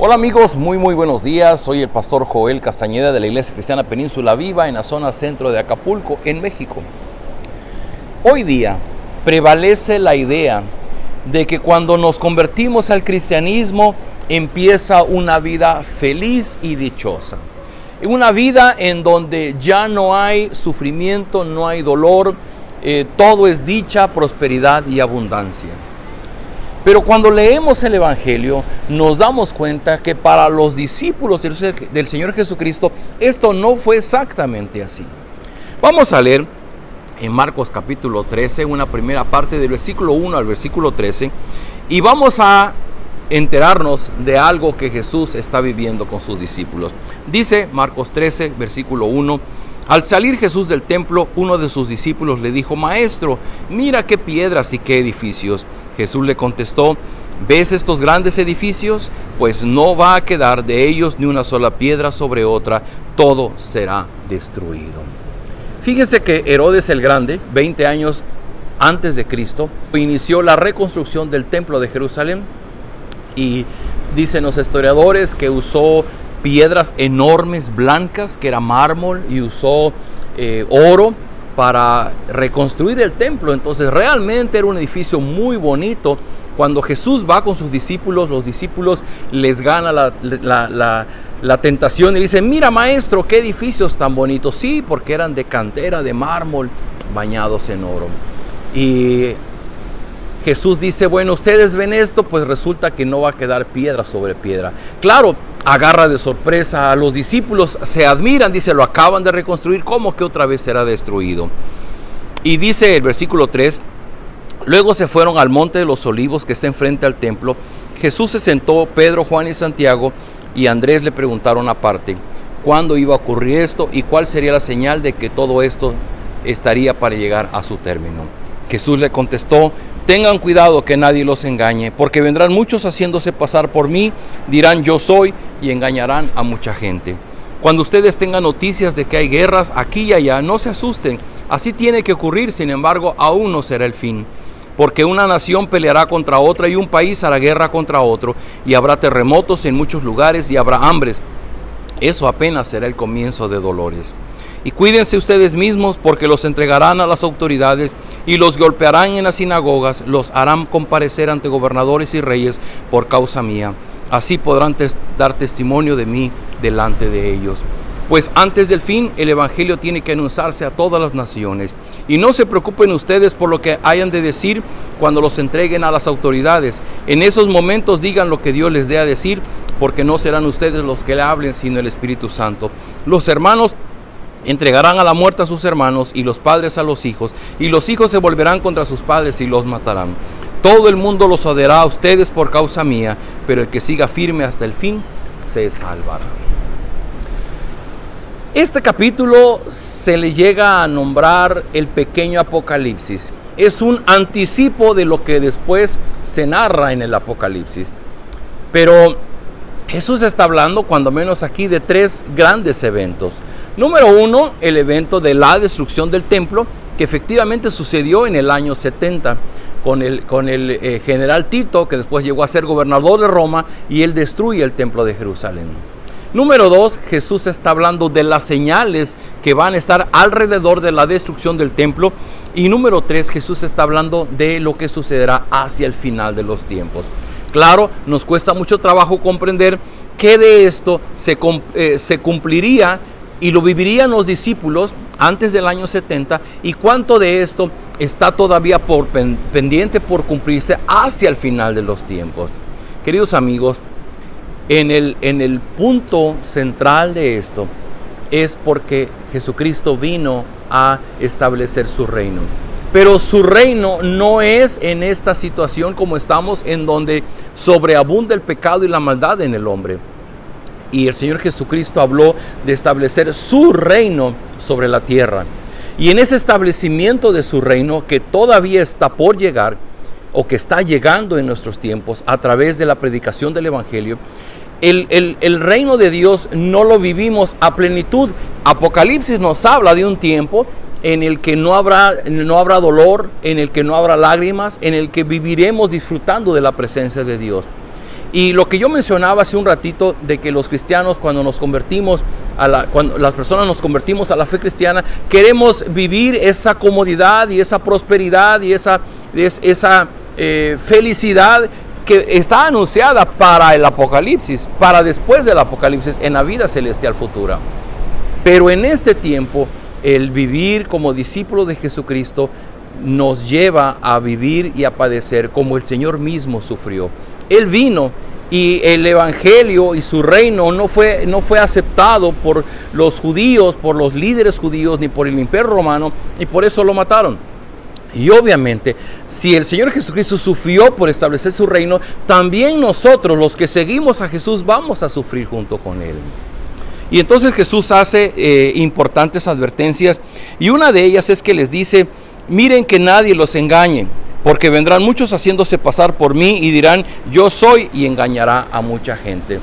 Hola amigos, muy buenos días. Soy el pastor Joel Castañeda de la Iglesia Cristiana Península Viva en la zona centro de Acapulco, en México. Hoy día prevalece la idea de que cuando nos convertimos al cristianismo empieza una vida feliz y dichosa. Una vida en donde ya no hay sufrimiento, no hay dolor, todo es dicha, prosperidad y abundancia. Pero cuando leemos el Evangelio nos damos cuenta que para los discípulos del Señor Jesucristo esto no fue exactamente así. Vamos a leer en Marcos capítulo 13, una primera parte del versículo 1 al versículo 13, y vamos a enterarnos de algo que Jesús está viviendo con sus discípulos. Dice Marcos 13, versículo 1, al salir Jesús del templo, uno de sus discípulos le dijo: Maestro, mira qué piedras y qué edificios. Jesús le contestó: ¿ves estos grandes edificios? Pues no va a quedar de ellos ni una sola piedra sobre otra, todo será destruido. Fíjense que Herodes el Grande, 20 años antes de Cristo, inició la reconstrucción del templo de Jerusalén, y dicen los historiadores que usó piedras enormes blancas, que era mármol, y usó oro para reconstruir el templo. Entonces realmente era un edificio muy bonito. Cuando Jesús va con sus discípulos, los discípulos les gana la tentación y dicen: mira maestro, qué edificios tan bonitos. Sí, porque eran de cantera, de mármol, bañados en oro. Y Jesús dice: bueno, ustedes ven esto, pues resulta que no va a quedar piedra sobre piedra. Claro, agarra de sorpresa a los discípulos, se admiran, dice: lo acaban de reconstruir, ¿cómo que otra vez será destruido? Y dice el versículo 3, luego se fueron al monte de los olivos que está enfrente al templo. Jesús se sentó, Pedro, Juan y Santiago y Andrés le preguntaron aparte cuándo iba a ocurrir esto y cuál sería la señal de que todo esto estaría para llegar a su término. Jesús le contestó: tengan cuidado que nadie los engañe, porque vendrán muchos haciéndose pasar por mí, dirán yo soy, y engañarán a mucha gente. Cuando ustedes tengan noticias de que hay guerras aquí y allá, no se asusten, así tiene que ocurrir, sin embargo, aún no será el fin. Porque una nación peleará contra otra y un país hará guerra contra otro, y habrá terremotos en muchos lugares y habrá hambres. Eso apenas será el comienzo de dolores. Y cuídense ustedes mismos, porque los entregarán a las autoridades y los golpearán en las sinagogas, los harán comparecer ante gobernadores y reyes por causa mía. Así podrán dar testimonio de mí delante de ellos. Pues antes del fin el evangelio tiene que anunciarse a todas las naciones. Y no se preocupen ustedes por lo que hayan de decir cuando los entreguen a las autoridades. En esos momentos digan lo que Dios les dé a decir, porque no serán ustedes los que le hablen, sino el Espíritu Santo. Los hermanos entregarán a la muerte a sus hermanos y los padres a los hijos, y los hijos se volverán contra sus padres y los matarán. Todo el mundo los odiará a ustedes por causa mía, pero el que siga firme hasta el fin se salvará. Este capítulo se le llega a nombrar el pequeño Apocalipsis. Es un anticipo de lo que después se narra en el Apocalipsis. Pero Jesús está hablando, cuando menos aquí, de tres grandes eventos. Número uno, el evento de la destrucción del templo, que efectivamente sucedió en el año 70 con el general Tito, que después llegó a ser gobernador de Roma, y él destruye el templo de Jerusalén. Número dos, Jesús está hablando de las señales que van a estar alrededor de la destrucción del templo. Y número tres, Jesús está hablando de lo que sucederá hacia el final de los tiempos. Claro, nos cuesta mucho trabajo comprender qué de esto se cumpliría y lo vivirían los discípulos antes del año 70, y cuánto de esto está todavía pendiente por cumplirse hacia el final de los tiempos. Queridos amigos, en el punto central de esto es porque Jesucristo vino a establecer su reino. Pero su reino no es en esta situación como estamos, en donde sobreabunda el pecado y la maldad en el hombre. Y el Señor Jesucristo habló de establecer su reino sobre la tierra. Y en ese establecimiento de su reino, que todavía está por llegar, o que está llegando en nuestros tiempos a través de la predicación del Evangelio, el reino de Dios no lo vivimos a plenitud. Apocalipsis nos habla de un tiempo en el que no habrá dolor, en el que no habrá lágrimas, en el que viviremos disfrutando de la presencia de Dios. Y lo que yo mencionaba hace un ratito de que los cristianos cuando nos convertimos, cuando las personas nos convertimos a la fe cristiana, queremos vivir esa comodidad y esa prosperidad y esa felicidad que está anunciada para el Apocalipsis, para después del Apocalipsis, en la vida celestial futura. Pero en este tiempo, el vivir como discípulos de Jesucristo nos lleva a vivir y a padecer como el Señor mismo sufrió. Él vino y el evangelio y su reino no fue aceptado por los judíos, por los líderes judíos, ni por el imperio romano, y por eso lo mataron. Y obviamente, si el Señor Jesucristo sufrió por establecer su reino, también nosotros, los que seguimos a Jesús, vamos a sufrir junto con Él. Y entonces Jesús hace importantes advertencias, y una de ellas es que les dice: miren que nadie los engañe, porque vendrán muchos haciéndose pasar por mí y dirán yo soy, y engañará a mucha gente.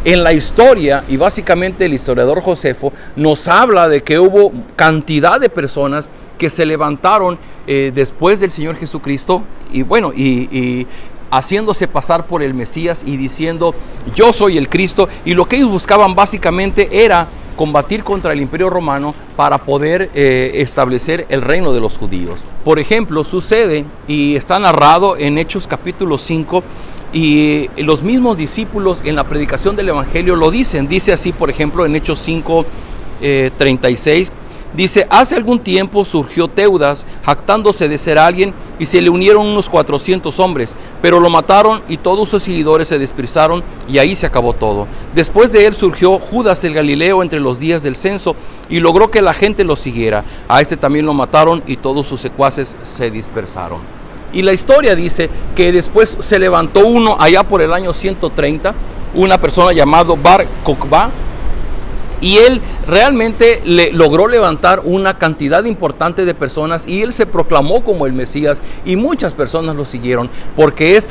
En la historia, y básicamente el historiador Josefo nos habla de que hubo cantidad de personas que se levantaron después del Señor Jesucristo y haciéndose pasar por el Mesías y diciendo yo soy el Cristo, y lo que ellos buscaban básicamente era combatir contra el imperio romano para poder establecer el reino de los judíos. Por ejemplo, sucede y está narrado en Hechos capítulo 5, y los mismos discípulos en la predicación del evangelio lo dicen. Dice así, por ejemplo, en Hechos 5, 36, dice: hace algún tiempo surgió Teudas, jactándose de ser alguien, y se le unieron unos 400 hombres, pero lo mataron y todos sus seguidores se dispersaron, y ahí se acabó todo. Después de él surgió Judas el Galileo entre los días del censo, y logró que la gente lo siguiera. A este también lo mataron y todos sus secuaces se dispersaron. Y la historia dice que después se levantó uno allá por el año 130, una persona llamado Bar Kokhba, y él realmente logró levantar una cantidad importante de personas, y él se proclamó como el Mesías, y muchas personas lo siguieron, porque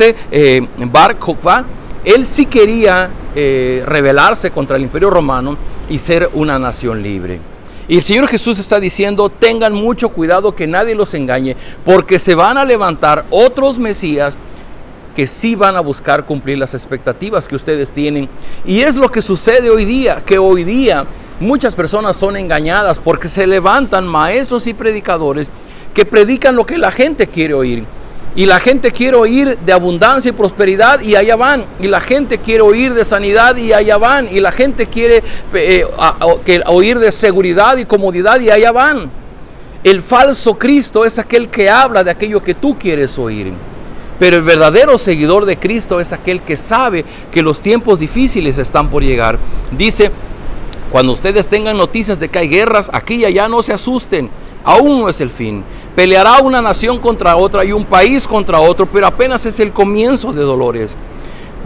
Bar Kokhba, él sí quería rebelarse contra el imperio romano y ser una nación libre. Y el Señor Jesús está diciendo: tengan mucho cuidado que nadie los engañe, porque se van a levantar otros Mesías que sí van a buscar cumplir las expectativas que ustedes tienen. Y es lo que sucede hoy día, que hoy día muchas personas son engañadas porque se levantan maestros y predicadores que predican lo que la gente quiere oír. Y la gente quiere oír de abundancia y prosperidad, y allá van. Y la gente quiere oír de sanidad, y allá van. Y la gente quiere oír de seguridad y comodidad, y allá van. El falso Cristo es aquel que habla de aquello que tú quieres oír. Pero el verdadero seguidor de Cristo es aquel que sabe que los tiempos difíciles están por llegar. Dice: cuando ustedes tengan noticias de que hay guerras aquí y allá, no se asusten. Aún no es el fin. Peleará una nación contra otra y un país contra otro, pero apenas es el comienzo de dolores.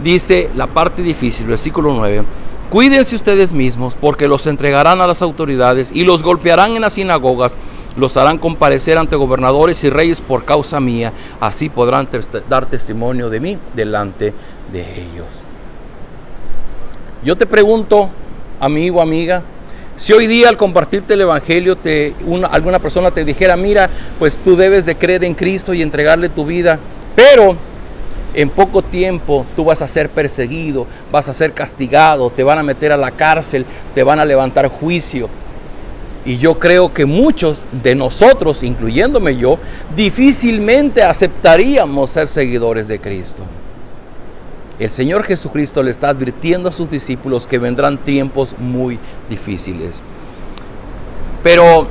Dice la parte difícil, versículo 9: cuídense ustedes mismos, porque los entregarán a las autoridades y los golpearán en las sinagogas. Los harán comparecer ante gobernadores y reyes por causa mía. Así podrán dar testimonio de mí delante de ellos. Yo te pregunto, amigo, amiga, si hoy día al compartirte el evangelio alguna persona te dijera: mira, pues tú debes de creer en Cristo y entregarle tu vida, pero en poco tiempo tú vas a ser perseguido, vas a ser castigado, te van a meter a la cárcel, te van a levantar juicio. Y yo creo que muchos de nosotros, incluyéndome yo, difícilmente aceptaríamos ser seguidores de Cristo. El Señor Jesucristo le está advirtiendo a sus discípulos que vendrán tiempos muy difíciles. Pero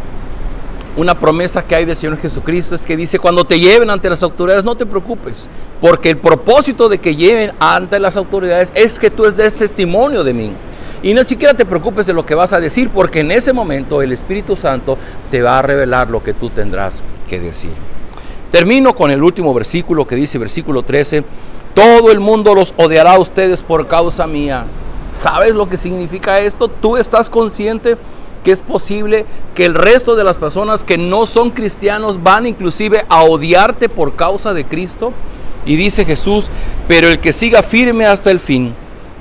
una promesa que hay del Señor Jesucristo es que dice: cuando te lleven ante las autoridades, no te preocupes, porque el propósito de que lleven ante las autoridades es que tú des testimonio de mí. Y no siquiera te preocupes de lo que vas a decir, porque en ese momento el Espíritu Santo te va a revelar lo que tú tendrás que decir. Termino con el último versículo que dice, versículo 13: todo el mundo los odiará a ustedes por causa mía. ¿Sabes lo que significa esto? ¿Tú estás consciente que es posible que el resto de las personas que no son cristianos van inclusive a odiarte por causa de Cristo? Y dice Jesús: pero el que siga firme hasta el fin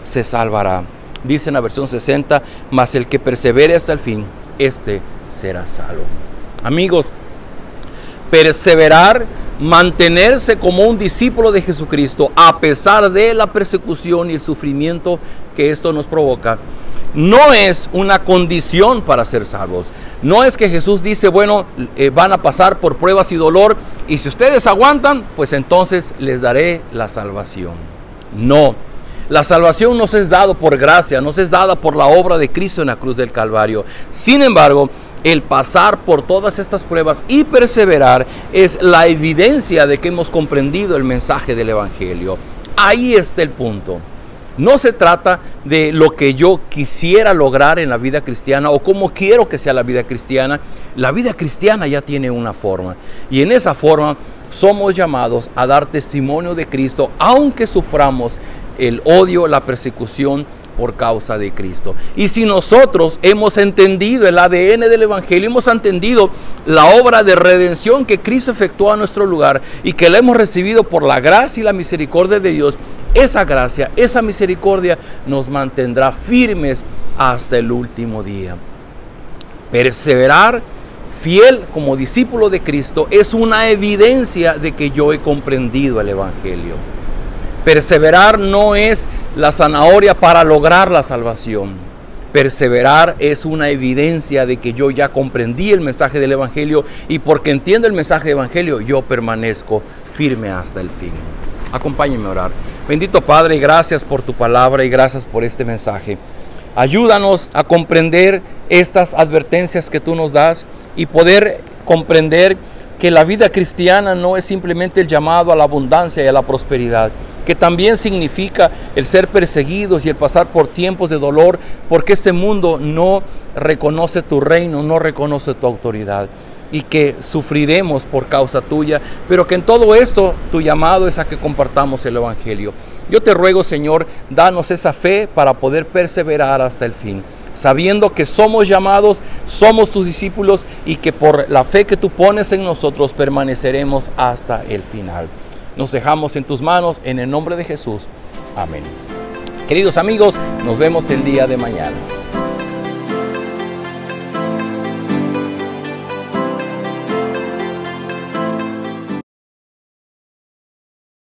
se salvará. Dice en la versión 60: mas el que persevere hasta el fin, este será salvo. Amigos, perseverar, mantenerse como un discípulo de Jesucristo a pesar de la persecución y el sufrimiento que esto nos provoca, no es una condición para ser salvos. No es que Jesús dice, bueno, van a pasar por pruebas y dolor, y si ustedes aguantan, pues entonces les daré la salvación. No, la salvación nos es dada por gracia, nos es dada por la obra de Cristo en la cruz del Calvario. Sin embargo, el pasar por todas estas pruebas y perseverar es la evidencia de que hemos comprendido el mensaje del Evangelio. Ahí está el punto. No se trata de lo que yo quisiera lograr en la vida cristiana o cómo quiero que sea la vida cristiana. La vida cristiana ya tiene una forma, y en esa forma somos llamados a dar testimonio de Cristo, aunque suframos el odio, la persecución por causa de Cristo. Y si nosotros hemos entendido el ADN del Evangelio, hemos entendido la obra de redención que Cristo efectuó a nuestro lugar y que la hemos recibido por la gracia y la misericordia de Dios, esa gracia, esa misericordia nos mantendrá firmes hasta el último día. Perseverar fiel como discípulo de Cristo es una evidencia de que yo he comprendido el Evangelio. Perseverar no es la zanahoria para lograr la salvación. Perseverar es una evidencia de que yo ya comprendí el mensaje del Evangelio, y porque entiendo el mensaje del Evangelio, yo permanezco firme hasta el fin. Acompáñenme a orar. Bendito Padre, gracias por tu palabra y gracias por este mensaje. Ayúdanos a comprender estas advertencias que tú nos das y poder comprender que la vida cristiana no es simplemente el llamado a la abundancia y a la prosperidad, que también significa el ser perseguidos y el pasar por tiempos de dolor, porque este mundo no reconoce tu reino, no reconoce tu autoridad, y que sufriremos por causa tuya, pero que en todo esto tu llamado es a que compartamos el Evangelio. Yo te ruego, Señor, danos esa fe para poder perseverar hasta el fin, sabiendo que somos llamados, somos tus discípulos, y que por la fe que tú pones en nosotros permaneceremos hasta el final. Nos dejamos en tus manos, en el nombre de Jesús. Amén. Queridos amigos, nos vemos el día de mañana.